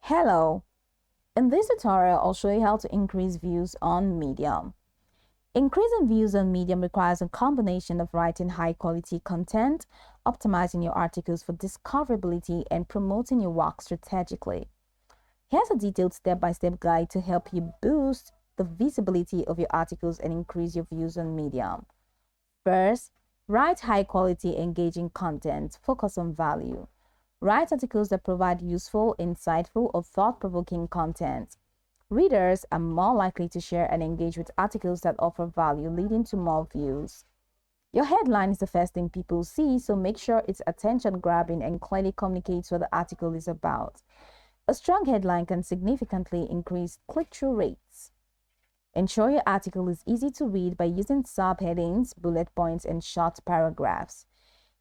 Hello, in this tutorial I'll show you how to increase views on Medium. Increasing views on Medium requires a combination of writing high quality content, optimizing your articles for discoverability, and promoting your work strategically. Here's a detailed step-by-step guide to help you boost the visibility of your articles and increase your views on Medium. First, write high quality engaging content, focus on value. Write articles that provide useful, insightful, or thought-provoking content. Readers are more likely to share and engage with articles that offer value, leading to more views. Your headline is the first thing people see, so make sure it's attention-grabbing and clearly communicates what the article is about. A strong headline can significantly increase click-through rates. Ensure your article is easy to read by using subheadings, bullet points, and short paragraphs.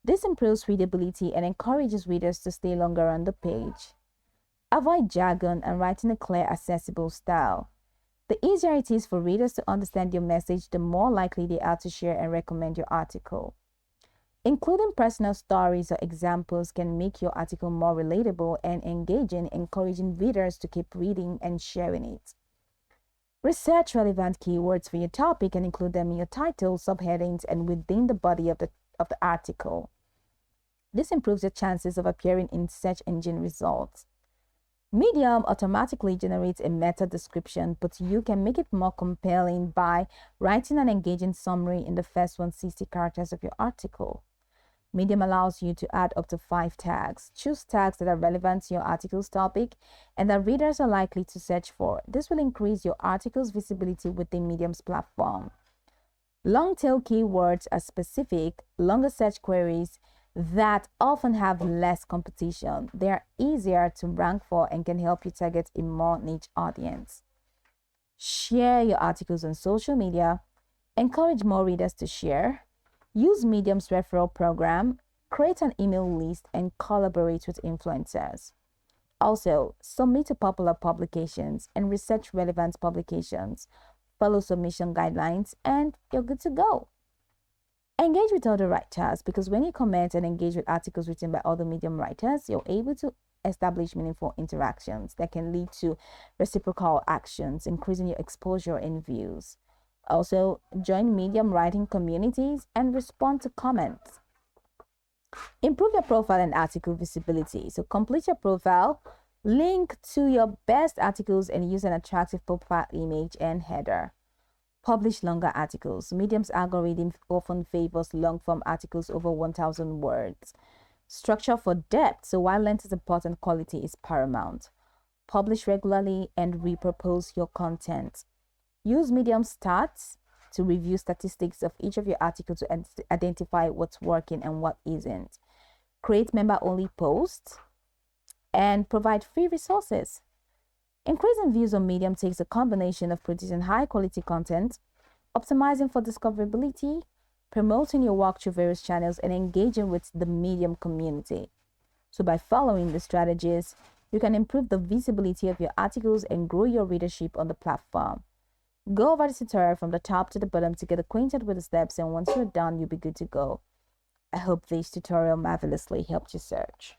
This improves readability and encourages readers to stay longer on the page. Avoid jargon and write in a clear, accessible style. The easier it is for readers to understand your message, the more likely they are to share and recommend your article. Including personal stories or examples can make your article more relatable and engaging, encouraging readers to keep reading and sharing it. Research relevant keywords for your topic and include them in your title, subheadings, and within the body of the article. This improves your chances of appearing in search engine results. Medium automatically generates a meta description, but you can make it more compelling by writing an engaging summary in the first 160 characters of your article. Medium allows you to add up to 5 tags. Choose tags that are relevant to your article's topic and that readers are likely to search for. This will increase your article's visibility within Medium's platform. Long-tail keywords are specific, longer search queries that often have less competition. They are easier to rank for and can help you target a more niche audience. Share your articles on social media. Encourage more readers to share. Use Medium's referral program. Create an email list and collaborate with influencers. Also, submit to popular publications and research relevant publications. Follow submission guidelines and you're good to go. Engage with other writers, because when you comment and engage with articles written by other Medium writers, you're able to establish meaningful interactions that can lead to reciprocal actions, increasing your exposure and views. Also, join Medium writing communities and respond to comments. Improve your profile and article visibility. So complete your profile, link to your best articles, and use an attractive profile image and header. Publish longer articles. Medium's algorithm often favors long-form articles over 1,000 words. Structure for depth. So while length is important, quality is paramount. Publish regularly and repurpose your content. Use Medium stats to review statistics of each of your articles to identify what's working and what isn't. Create member-only posts and provide free resources. Increasing views on Medium takes a combination of producing high-quality content, optimizing for discoverability, promoting your work through various channels, and engaging with the Medium community. So by following the strategies, you can improve the visibility of your articles and grow your readership on the platform. Go over the tutorial from the top to the bottom to get acquainted with the steps, and once you're done, you'll be good to go. I hope this tutorial marvelously helped you search.